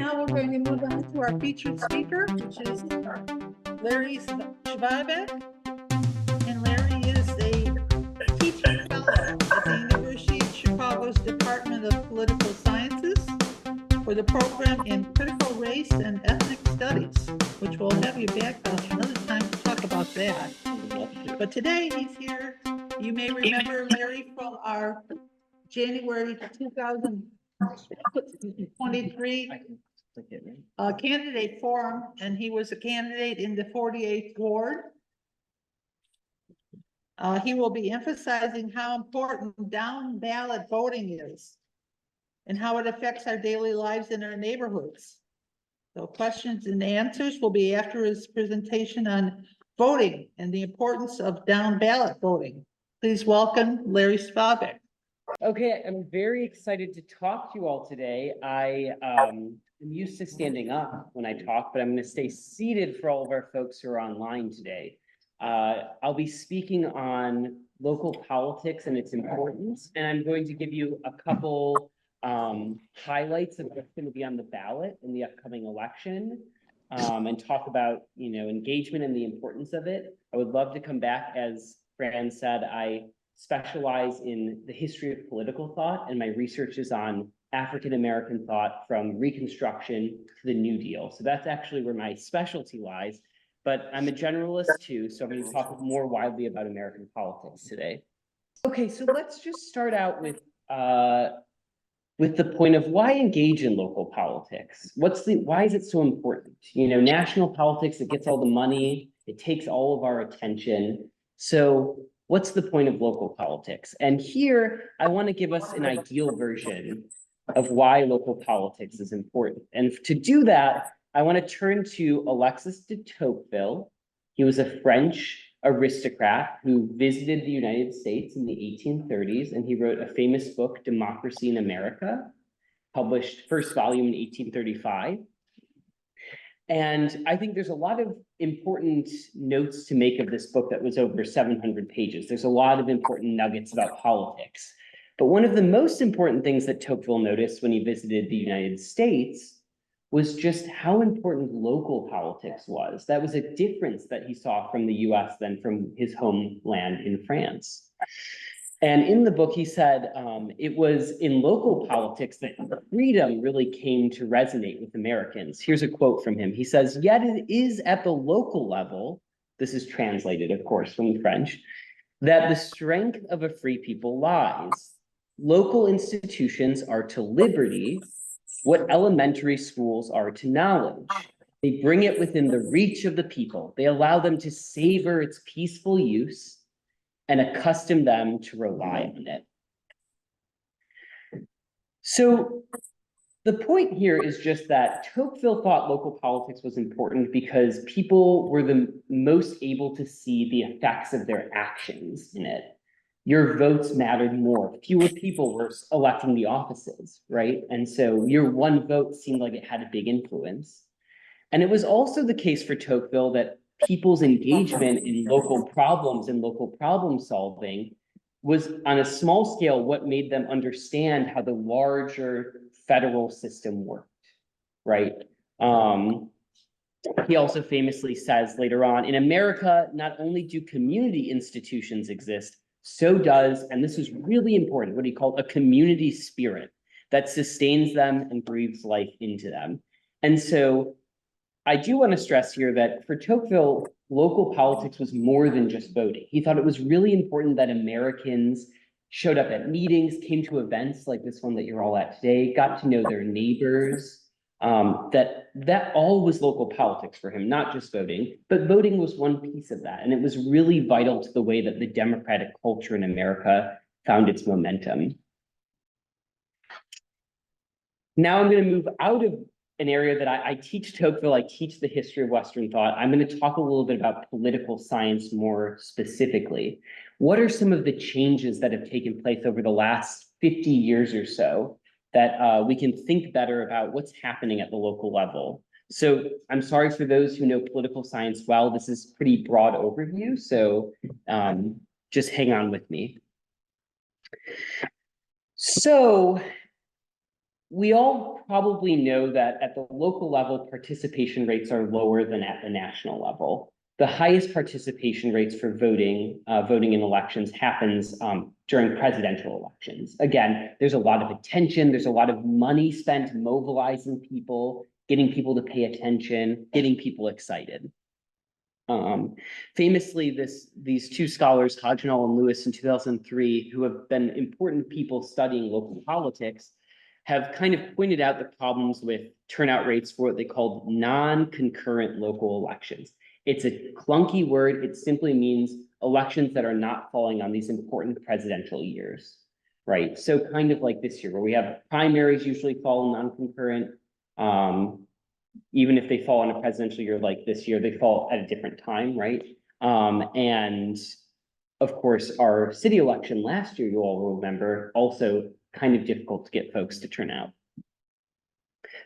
now we're going to move on to our featured speaker, which is Larry Svabek. And Larry is a teaching fellow at the University of Chicago's Department of Political Sciences for the program in Critical Race and Ethnic Studies, which we'll have you back another time to talk about that. But today he's here. You may remember Larry from our January 2023 candidate forum, and he was a candidate in the 48th ward. He will be emphasizing how important down ballot voting is and how it affects our daily lives in our neighborhoods. So questions and answers will be after his presentation on voting and the importance of down ballot voting. Please welcome Larry Svabek. Okay, I'm very excited to talk to you all today. I am used to standing up when I talk, but I'm going to stay seated for all of our folks who are online today. I'll be speaking on local politics and its importance, and I'm going to give you a couple highlights of what's going to be on the ballot in the upcoming election, and talk about, engagement and the importance of it. I would love to come back. As Fran said, I specialize in the history of political thought, and my research is on African-American thought from Reconstruction to the New Deal. So that's actually where my specialty lies, but I'm a generalist too, so I'm going to talk more widely about American politics today. Okay, so let's just start out with the point of why engage in local politics? Why is it so important? National politics, it gets all the money, it takes all of our attention. So what's the point of local politics? And here, I want to give us an ideal version of why local politics is important. And to do that, I want to turn to Alexis de Tocqueville. He was a French aristocrat who visited the United States in the 1830s, and he wrote a famous book, Democracy in America, published first volume in 1835. And I think there's a lot of important notes to make of this book that was over 700 pages. There's a lot of important nuggets about politics. But one of the most important things that Tocqueville noticed when he visited the United States was just how important local politics was. That was a difference that he saw from the US than from his homeland in France. And in the book, he said it was in local politics that freedom really came to resonate with Americans. Here's a quote from him. He says, "Yet it is at the local level," this is translated, of course, from the French, "that the strength of a free people lies. Local institutions are to liberty what elementary schools are to knowledge. They bring it within the reach of the people. They allow them to savor its peaceful use and accustom them to rely on it." So the point here is just that Tocqueville thought local politics was important because people were the most able to see the effects of their actions in it. Your votes mattered more. Fewer people were electing the offices, right? And so your one vote seemed like it had a big influence. And it was also the case for Tocqueville that people's engagement in local problems and local problem solving was on a small scale what made them understand how the larger federal system worked, right? He also famously says later on, in America, not only do community institutions exist, so does, and this is really important, what he called a community spirit that sustains them and breathes life into them. And so I do want to stress here that for Tocqueville, local politics was more than just voting. He thought it was really important that Americans showed up at meetings, came to events like this one that you're all at today, got to know their neighbors, that all was local politics for him, not just voting, but voting was one piece of that. And it was really vital to the way that the democratic culture in America found its momentum. Now I'm going to move out of an area that I teach Tocqueville, I teach the history of Western thought. I'm going to talk a little bit about political science more specifically. What are some of the changes that have taken place over the last 50 years or so that we can think better about what's happening at the local level? So I'm sorry for those who know political science well, this is pretty broad overview, so just hang on with me. So we all probably know that at the local level, participation rates are lower than at the national level. The highest participation rates for voting in elections happens during presidential elections. Again, there's a lot of attention, there's a lot of money spent mobilizing people, getting people to pay attention, getting people excited. Famously, these two scholars, Hodgenall and Lewis in 2003, who have been important people studying local politics, have kind of pointed out the problems with turnout rates for what they called non-concurrent local elections. It's a clunky word. It simply means elections that are not falling on these important presidential years, right? So kind of like this year, where we have primaries usually fall non-concurrent. Even if they fall on a presidential year like this year, they fall at a different time, right? And of course, our city election last year, you all remember, also kind of difficult to get folks to turn out.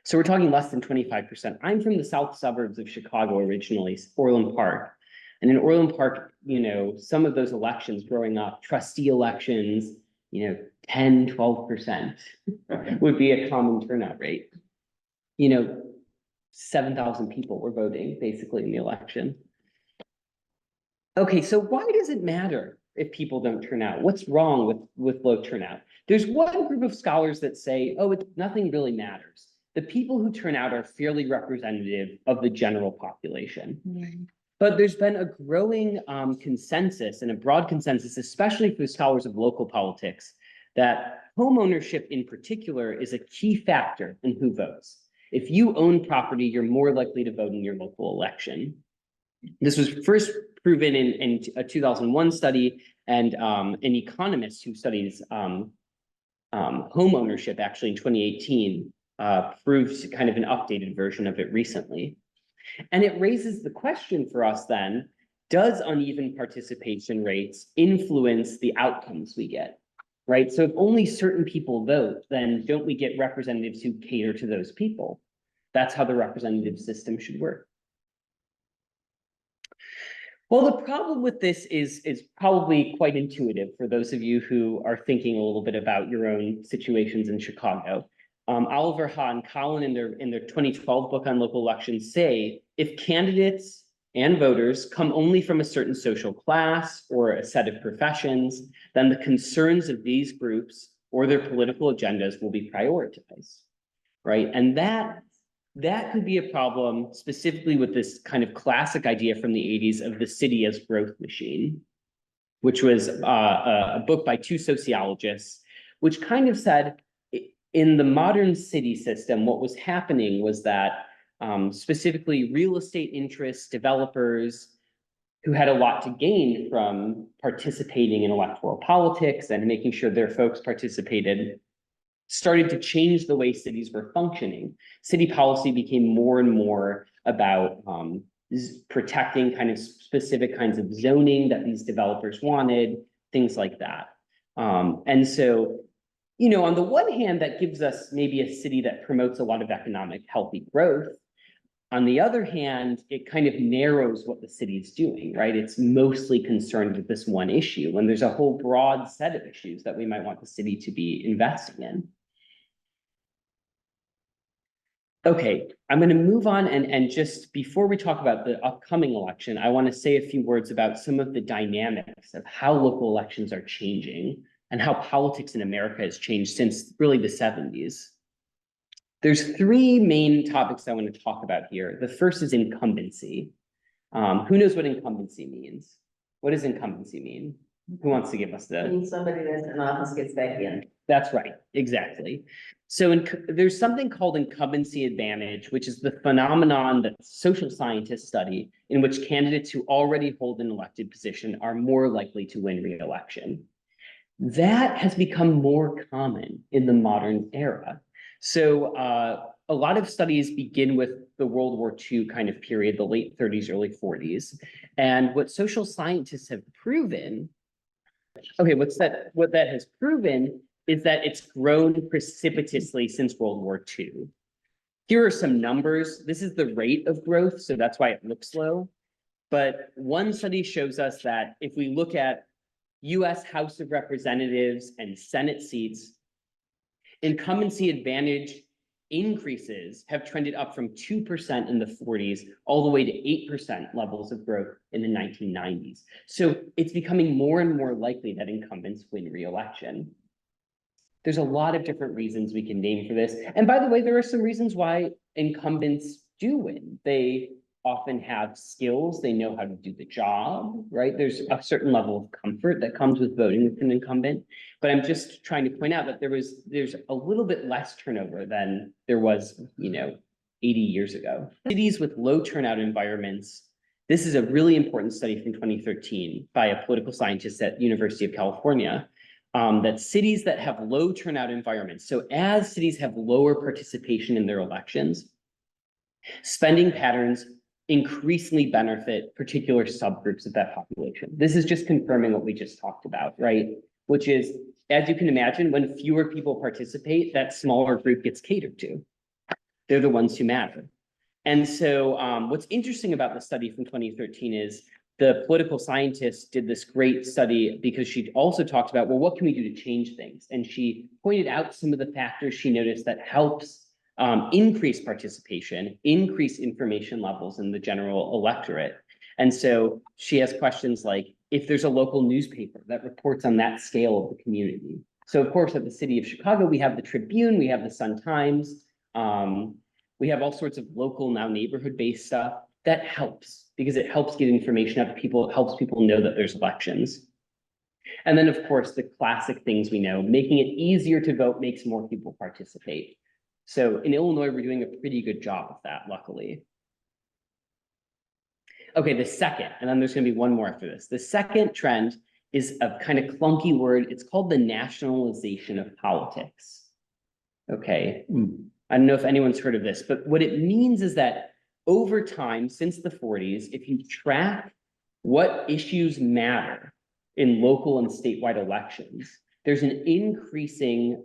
So we're talking less than 25%. I'm from the south suburbs of Chicago originally, Orland Park. And in Orland Park, you know, some of those elections growing up, trustee elections, you know, 10, 12% would be a common turnout rate. You know, 7,000 people were voting basically in the election. Okay, so why does it matter if people don't turn out? What's wrong with low turnout? There's one group of scholars that say, oh, nothing really matters. The people who turn out are fairly representative of the general population. Mm-hmm. But there's been a growing consensus and a broad consensus, especially for scholars of local politics, that home ownership in particular is a key factor in who votes. If you own property, you're more likely to vote in your local election. This was first proven in a 2001 study, and an economist who studies home ownership actually in 2018 proved kind of an updated version of it recently. And it raises the question for us then, does uneven participation rates influence the outcomes we get, right? So if only certain people vote, then don't we get representatives who cater to those people? That's how the representative system should work. Well, the problem with this is probably quite intuitive for those of you who are thinking a little bit about your own situations in Chicago. Oliver Ha and Collin in their 2012 book on local elections say, if candidates and voters come only from a certain social class or a set of professions, then the concerns of these groups or their political agendas will be prioritized, right? And that could be a problem specifically with this kind of classic idea from the 80s of the city as growth machine, which was a book by two sociologists, which kind of said, in the modern city system, what was happening was that specifically real estate interests, developers who had a lot to gain from participating in electoral politics and making sure their folks participated, started to change the way cities were functioning. City policy became more and more about protecting kind of specific kinds of zoning that these developers wanted, things like that. And so, you know, on the one hand, that gives us maybe a city that promotes a lot of economic healthy growth. On the other hand, it kind of narrows what the city's doing, right? It's mostly concerned with this one issue, when there's a whole broad set of issues that we might want the city to be investing in. Okay, I'm going to move on and just before we talk about the upcoming election, I want to say a few words about some of the dynamics of how local elections are changing and how politics in America has changed since really the 70s. There's three main topics I want to talk about here. The first is incumbency. Who knows what incumbency means? What does incumbency mean? Who wants to give us the? Means somebody that's in office gets back in. That's right, exactly. So there's something called incumbency advantage, which is the phenomenon that social scientists study, in which candidates who already hold an elected position are more likely to win re-election. That has become more common in the modern era. So a lot of studies begin with the World War II kind of period, the late 30s, early 40s. And what social scientists have proven, okay, what that has proven is that it's grown precipitously since World War II. Here are some numbers. This is the rate of growth, so that's why it looks low. But one study shows us that if we look at US House of Representatives and Senate seats, Incumbency advantage increases have trended up from 2% in the 40s all the way to 8% levels of growth in the 1990s. So it's becoming more and more likely that incumbents win re-election. There's a lot of different reasons we can name for this. And by the way, there are some reasons why incumbents do win. They often have skills, they know how to do the job, right? There's a certain level of comfort that comes with voting with an incumbent. But I'm just trying to point out that there's a little bit less turnover than there was, 80 years ago. Cities with low turnout environments. This is a really important study from 2013 by a political scientist at University of California. That cities that have low turnout environments, so as cities have lower participation in their elections, spending patterns increasingly benefit particular subgroups of that population. This is just confirming what we just talked about, right? Which is, as you can imagine, when fewer people participate, that smaller group gets catered to. They're the ones who matter. And so what's interesting about the study from 2013 is the political scientist did this great study because she also talked about, well, what can we do to change things? And she pointed out some of the factors she noticed that helps increase participation, increase information levels in the general electorate. And so she has questions like, if there's a local newspaper that reports on that scale of the community. So of course, at the city of Chicago, we have the Tribune, we have the Sun-Times, we have all sorts of local now neighborhood-based stuff that helps because it helps get information out to people. It helps people know that there's elections. And then of course, the classic things we know, making it easier to vote makes more people participate. So in Illinois, we're doing a pretty good job of that, luckily. Okay, the second, and then there's going to be one more after this. The second trend is a kind of clunky word. It's called the nationalization of politics. Okay, I don't know if anyone's heard of this, but what it means is that over time, since the 40s, if you track what issues matter in local and statewide elections, there's an increasing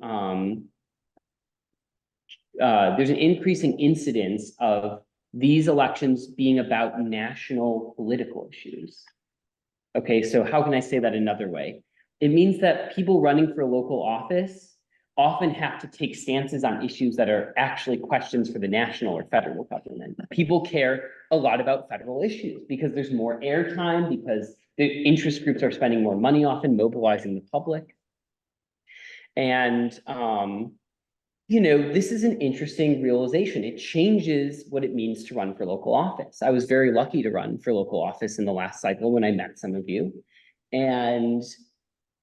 incidence of these elections being about national political issues. Okay, so how can I say that another way? It means that people running for a local office often have to take stances on issues that are actually questions for the national or federal government. People care a lot about federal issues because there's more airtime, because the interest groups are spending more money, often mobilizing the public. And this is an interesting realization. It changes what it means to run for local office. I was very lucky to run for local office in the last cycle when I met some of you. And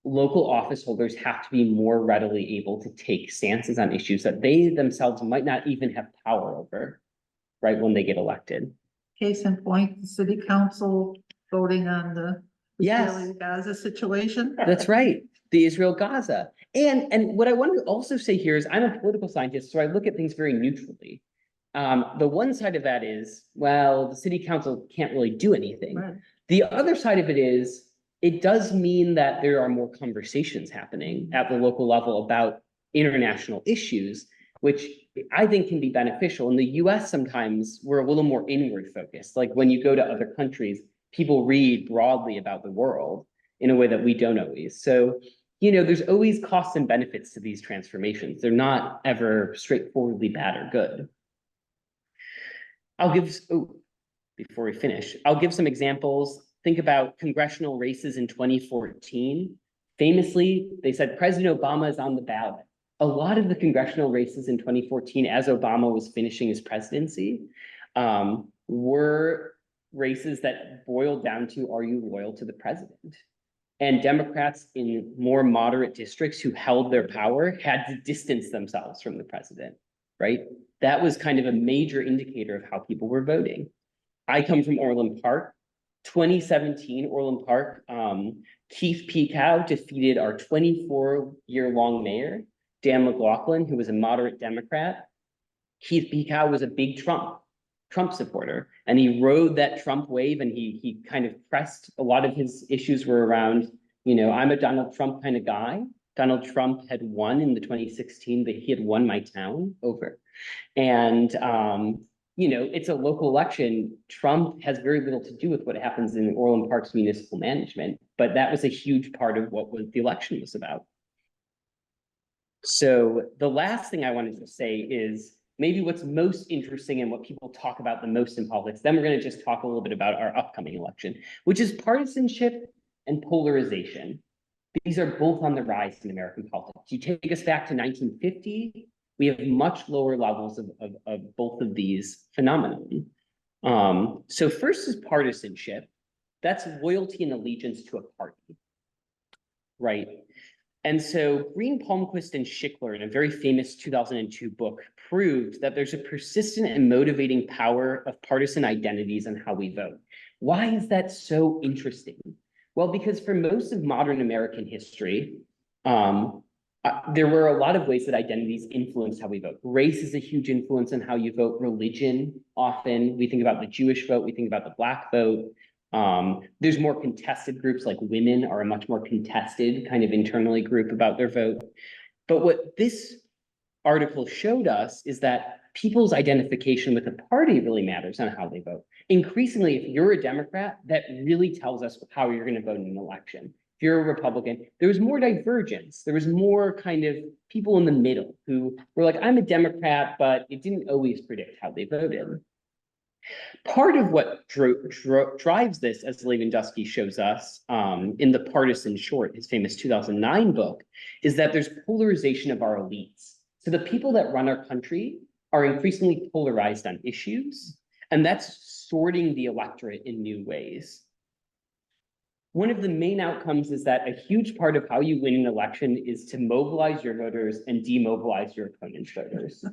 local office holders have to be more readily able to take stances on issues that they themselves might not even have power over, right, when they get elected. Case in point, the city council voting on the Israeli-Gaza situation. That's right. The Israel-Gaza. And what I want to also say here is I'm a political scientist, so I look at things very neutrally. The one side of that is, well, the city council can't really do anything. Right. The other side of it is, it does mean that there are more conversations happening at the local level about international issues, which I think can be beneficial. In the US, sometimes we're a little more inward focused. Like when you go to other countries, people read broadly about the world in a way that we don't always. So, there's always costs and benefits to these transformations. They're not ever straightforwardly bad or good. Before we finish, I'll give some examples. Think about congressional races in 2014. Famously, they said President Obama is on the ballot. A lot of the congressional races in 2014, as Obama was finishing his presidency, were races that boiled down to, are you loyal to the president? And Democrats in more moderate districts who held their power had to distance themselves from the president, right? That was kind of a major indicator of how people were voting. I come from Orland Park. 2017, Orland Park, Keith Pekow defeated our 24-year-long mayor, Dan McLaughlin, who was a moderate Democrat. Keith Pekow was a big Trump supporter, and he rode that Trump wave, and he kind of pressed, a lot of his issues were around, I'm a Donald Trump kind of guy. Donald Trump had won in the 2016, but he had won my town over. And it's a local election. Trump has very little to do with what happens in Orland Park's municipal management, but that was a huge part of what the election was about. So the last thing I wanted to say is maybe what's most interesting and what people talk about the most in politics. Then we're going to just talk a little bit about our upcoming election, which is partisanship and polarization. These are both on the rise in American politics. You take us back to 1950, we have much lower levels of both of these phenomena. So first is partisanship. That's loyalty and allegiance to a party, right? And so Green, Palmquist, and Schickler, in a very famous 2002 book, proved that there's a persistent and motivating power of partisan identities on how we vote. Why is that so interesting? Well, because for most of modern American history, there were a lot of ways that identities influence how we vote. Race is a huge influence on how you vote. Religion, often, we think about the Jewish vote, we think about the Black vote. There's more contested groups, like women are a much more contested kind of internally group about their vote. But what this article showed us is that people's identification with a party really matters on how they vote. Increasingly, if you're a Democrat, that really tells us how you're going to vote in an election. If you're a Republican, there was more divergence. There was more kind of people in the middle who were like, I'm a Democrat, but it didn't always predict how they voted. Part of what drives this, as Lewandowski shows us in The Partisan Short, his famous 2009 book, is that there's polarization of our elites. So the people that run our country are increasingly polarized on issues, and that's sorting the electorate in new ways. One of the main outcomes is that a huge part of how you win an election is to mobilize your voters and demobilize your opponent's voters.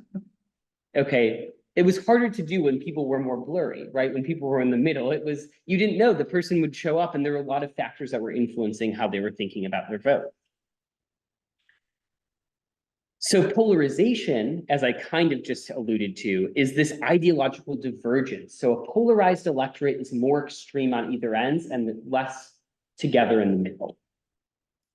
Okay, it was harder to do when people were more blurry, right? When people were in the middle, it was, you didn't know the person would show up, and there were a lot of factors that were influencing how they were thinking about their vote. So polarization, as I kind of just alluded to, is this ideological divergence. So a polarized electorate is more extreme on either ends and less together in the middle.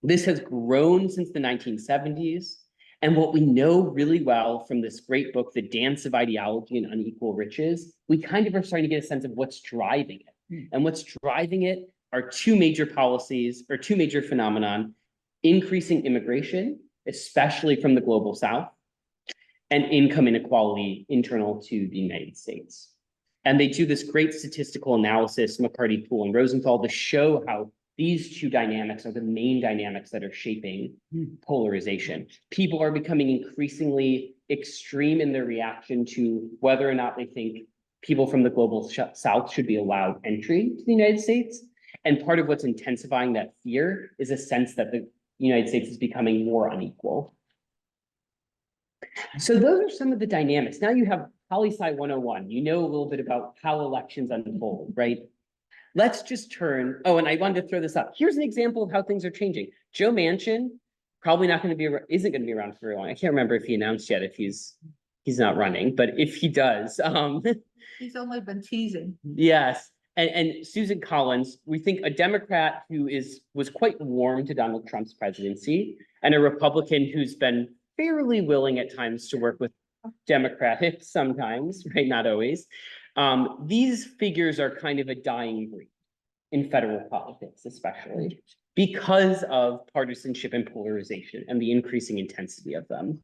This has grown since the 1970s. And what we know really well from this great book, The Dance of Ideology and Unequal Riches, we kind of are starting to get a sense of what's driving it. And what's driving it are two major policies or two major phenomenon: increasing immigration, especially from the global South, and income inequality internal to the United States. And they do this great statistical analysis, McCarty, Poole, and Rosenthal, to show how these two dynamics are the main dynamics that are shaping polarization. People are becoming increasingly extreme in their reaction to whether or not they think people from the global South should be allowed entry to the United States. And part of what's intensifying that fear is a sense that the United States is becoming more unequal. So those are some of the dynamics. Now you have Poli-Sci 101. You know a little bit about how elections unfold, right? Let's just turn, oh, and I wanted to throw this up. Here's an example of how things are changing. Joe Manchin, probably not going to be, isn't going to be around for very long. I can't remember if he announced yet if he's not running, but if he does. He's only been teasing. Yes. And Susan Collins, we think a Democrat who was quite warm to Donald Trump's presidency, and a Republican who's been fairly willing at times to work with Democrats sometimes, right? Not always. These figures are kind of a dying breed in federal politics, especially because of partisanship and polarization and the increasing intensity of them.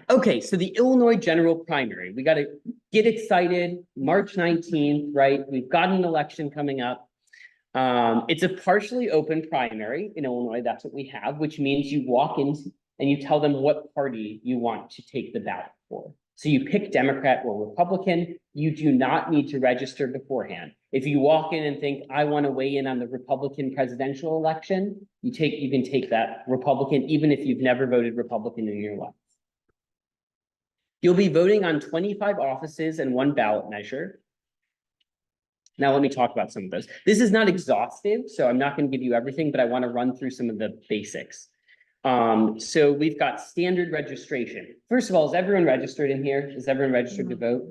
Okay, so the Illinois general primary, we got to get excited. March 19th, right? We've got an election coming up. It's a partially open primary in Illinois. That's what we have, which means you walk in and you tell them what party you want to take the ballot for. So you pick Democrat or Republican. You do not need to register beforehand. If you walk in and think, I want to weigh in on the Republican presidential election, you can take that Republican, even if you've never voted Republican in your life. You'll be voting on 25 offices and one ballot measure. Now let me talk about some of those. This is not exhaustive, so I'm not going to give you everything, but I want to run through some of the basics. So we've got standard registration. First of all, is everyone registered in here? Is everyone registered to vote?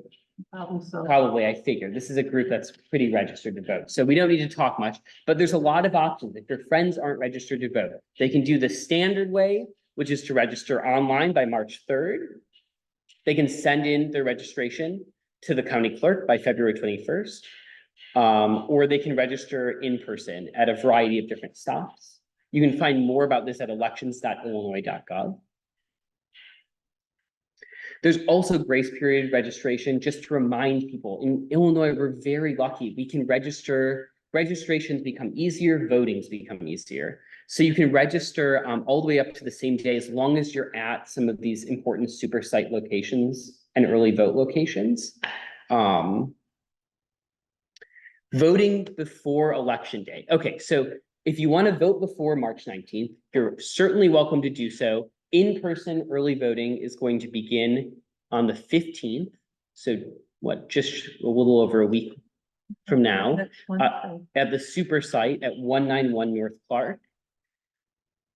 Probably so. Probably, I figured. This is a group that's pretty registered to vote. So we don't need to talk much, but there's a lot of options. If your friends aren't registered to vote, they can do the standard way, which is to register online by March 3rd. They can send in their registration to the county clerk by February 21st. Or they can register in person at a variety of different stops. You can find more about this at elections.illinois.gov. There's also grace period registration, just to remind people, in Illinois, we're very lucky. We can register, registrations become easier, votings become easier. So you can register all the way up to the same day, as long as you're at some of these important super site locations and early vote locations. Voting before election day. Okay, so if you want to vote before March 19th, you're certainly welcome to do so. In-person early voting is going to begin on the 15th. So what, just a little over a week from now, at the super site at 191 North Clark.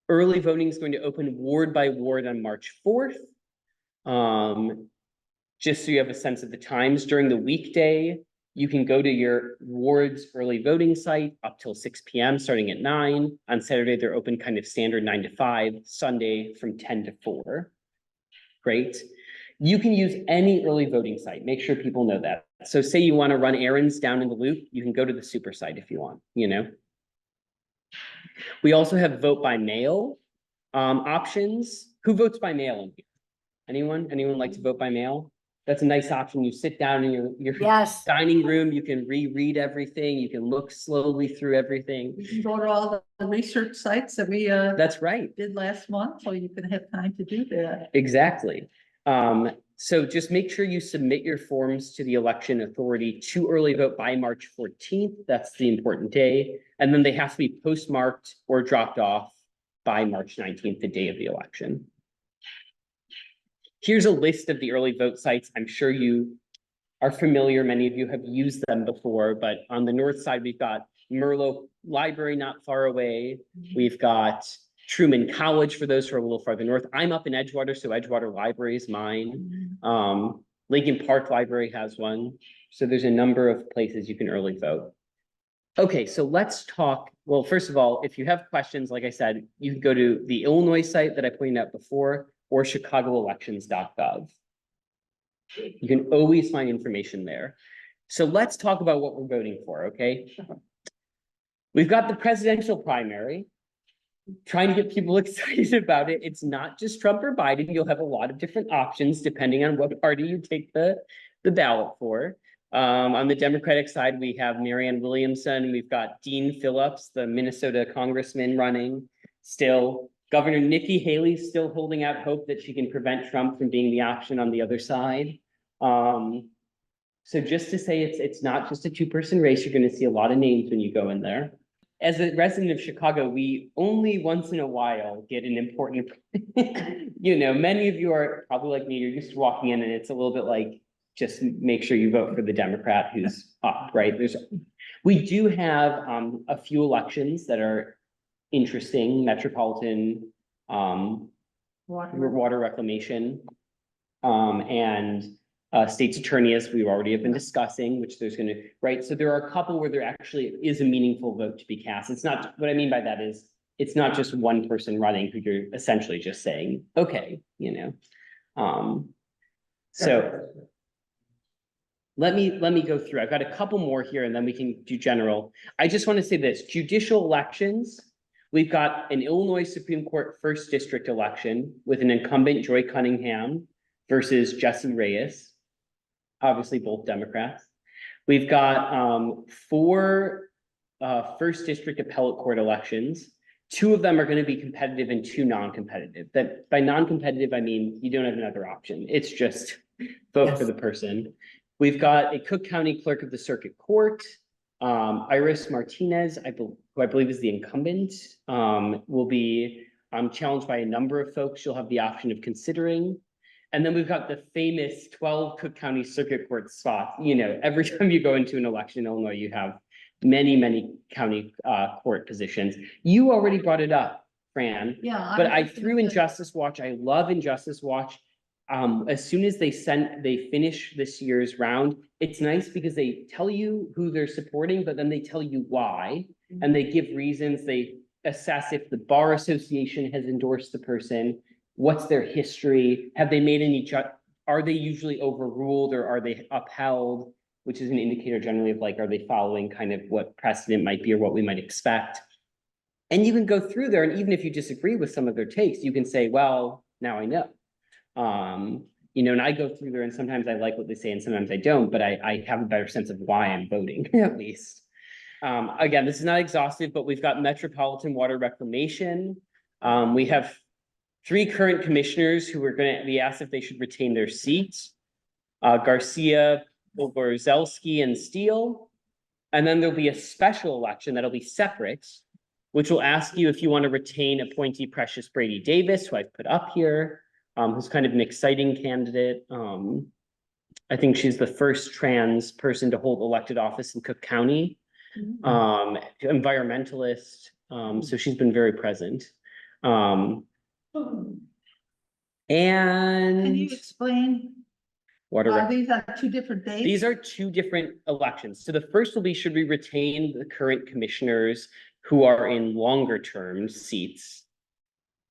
Early voting is going to open ward by ward on March 4th. Just so you have a sense of the times, during the weekday, you can go to your ward's early voting site up till 6 p.m. starting at 9. On Saturday, they're open kind of standard 9 to 5, Sunday from 10 to 4. Great. You can use any early voting site. Make sure people know that. So say you want to run errands down in the loop, you can go to the super site if you want, you know. We also have vote by mail options. Who votes by mail in here? Anyone like to vote by mail? That's a nice option. You sit down in your Yes. dining room, you can reread everything, you can look slowly through everything. You can go to all the research sites that we That's right. did last month, so you can have time to do that. Exactly. So just make sure you submit your forms to the election authority to early vote by March 14th. That's the important day. And then they have to be postmarked or dropped off by March 19th, the day of the election. Here's a list of the early vote sites. I'm sure you are familiar. Many of you have used them before, but on the north side, we've got Merlot Library not far away. We've got Truman College for those who are a little farther north. I'm up in Edgewater, so Edgewater Library is mine. Lincoln Park Library has one. So there's a number of places you can early vote. Okay, so let's talk. Well, first of all, if you have questions, like I said, you can go to the Illinois site that I pointed out before, or chicagoelections.gov. You can always find information there. So let's talk about what we're voting for, okay? We've got the presidential primary, trying to get people excited about it. It's not just Trump or Biden. You'll have a lot of different options depending on what party you take the ballot for. On the Democratic side, we have Marianne Williamson. We've got Dean Phillips, the Minnesota congressman running still. Governor Nikki Haley's still holding out hope that she can prevent Trump from being the option on the other side. So just to say it's not just a two-person race, you're going to see a lot of names when you go in there. As a resident of Chicago, we only once in a while get an important, you know, many of you are probably like me, you're used to walking in and it's a little bit like, just make sure you vote for the Democrat who's up, right? We do have a few elections that are interesting: metropolitan water reclamation, and state's attorney, as we already have been discussing, which there's going to, right? So there are a couple where there actually is a meaningful vote to be cast. It's not, what I mean by that is, it's not just one person running who you're essentially just saying, okay, you know. So let me go through. I've got a couple more here and then we can do general. I just want to say this: judicial elections. We've got an Illinois Supreme Court First District election with an incumbent, Joy Cunningham, versus Jesse Reyes, obviously both Democrats. We've got 4 First District Appellate Court elections. 2 of them are going to be competitive and 2 non-competitive. That by non-competitive, I mean you don't have another option. It's just vote for the person. We've got a Cook County Clerk of the Circuit Court. Iris Martinez, who I believe is the incumbent, will be challenged by a number of folks. You'll have the option of considering. And then we've got the famous 12 Cook County Circuit Court spots. You know, every time you go into an election in Illinois, you have many county court positions. You already brought it up, Fran. Yeah. But I threw Injustice Watch. I love Injustice Watch. As soon as they finish this year's round, it's nice because they tell you who they're supporting, but then they tell you why, and they give reasons. They assess if the Bar Association has endorsed the person, what's their history, have they made any, are they usually overruled or are they upheld, which is an indicator generally of like, are they following kind of what precedent might be or what we might expect. And you can go through there, and even if you disagree with some of their takes, you can say, well, now I know. And I go through there and sometimes I like what they say and sometimes I don't, but I have a better sense of why I'm voting, at least. Again, this is not exhaustive, but we've got Metropolitan Water Reclamation. We have 3 current commissioners who are going to be asked if they should retain their seats. Garcia, Bogorzelsky, and Steele. And then there'll be a special election that'll be separate, which will ask you if you want to retain appointee Precious Brady Davis, who I've put up here, who's kind of an exciting candidate. I think she's the first trans person to hold elected office in Cook County. Environmentalist. So she's been very present. Can And you explain water. why these are 2 different days? These are 2 different elections. So the first will be, should we retain the current commissioners who are in longer term seats?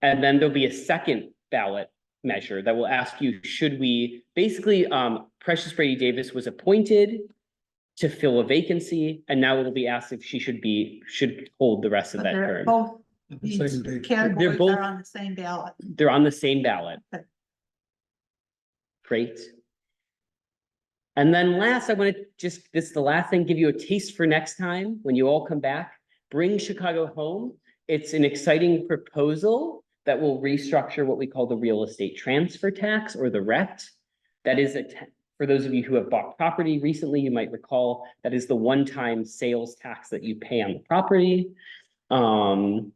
And then there'll be a second ballot measure that will ask you, should we, basically, Precious Brady Davis was appointed to fill a vacancy, and now it'll be asked if she should hold the rest of But that they're term. both, The same these date. categories both- are on the same ballot. They're on the same ballot. Okay. Great. And then last, I want to this is the last thing, give you a taste for next time when you all come back. Bring Chicago home. It's an exciting proposal that will restructure what we call the real estate transfer tax, or the RET. That is for those of you who have bought property recently, you might recall that is the one-time sales tax that you pay on the property. You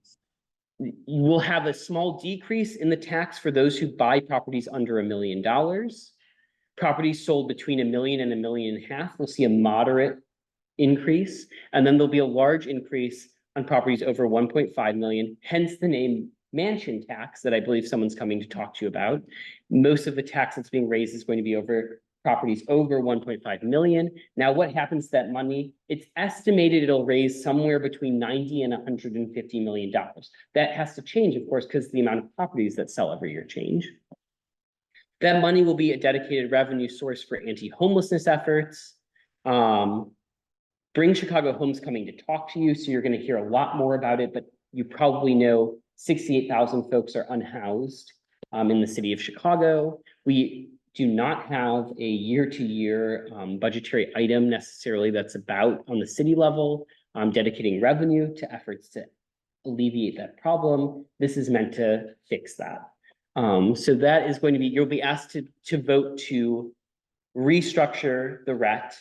will have a small decrease in the tax for those who buy properties under $1 million. Properties sold between $1 million and $1.5 million will see a moderate increase, and then there'll be a large increase on properties over 1.5 million, hence the name mansion tax that I believe someone's coming to talk to you about. Most of the tax that's being raised is going to be over properties over 1.5 million. Now, what happens to that money? It's estimated it'll raise somewhere between 90 and $150 million. That has to change, of course, because the amount of properties that sell every year change. That money will be a dedicated revenue source for anti-homelessness efforts. Bring Chicago Home's coming to talk to you, so you're going to hear a lot more about it, but you probably know 68,000 folks are unhoused in the city of Chicago. We do not have a year-to-year budgetary item necessarily that's about on the city level, dedicating revenue to efforts to alleviate that problem. This is meant to fix that. So that is going to be, you'll be asked to vote to restructure the RET,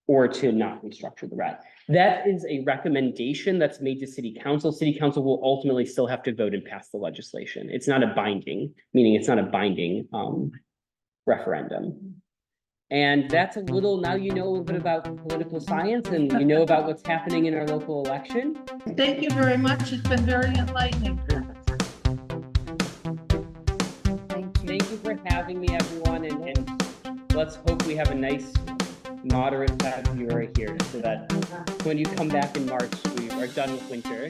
or to not restructure the RET. That is a recommendation that's made to city council. City council will ultimately still have to vote and pass the legislation. It's not a binding, meaning it's not a binding referendum. And that's a little, now you know a little bit about political science, and you know about what's happening in our local election. Thank you very much. It's been very enlightening. Thank you for having me, everyone, and let's hope we have a nice moderate February here, so that when you come back in March, we are done with winter.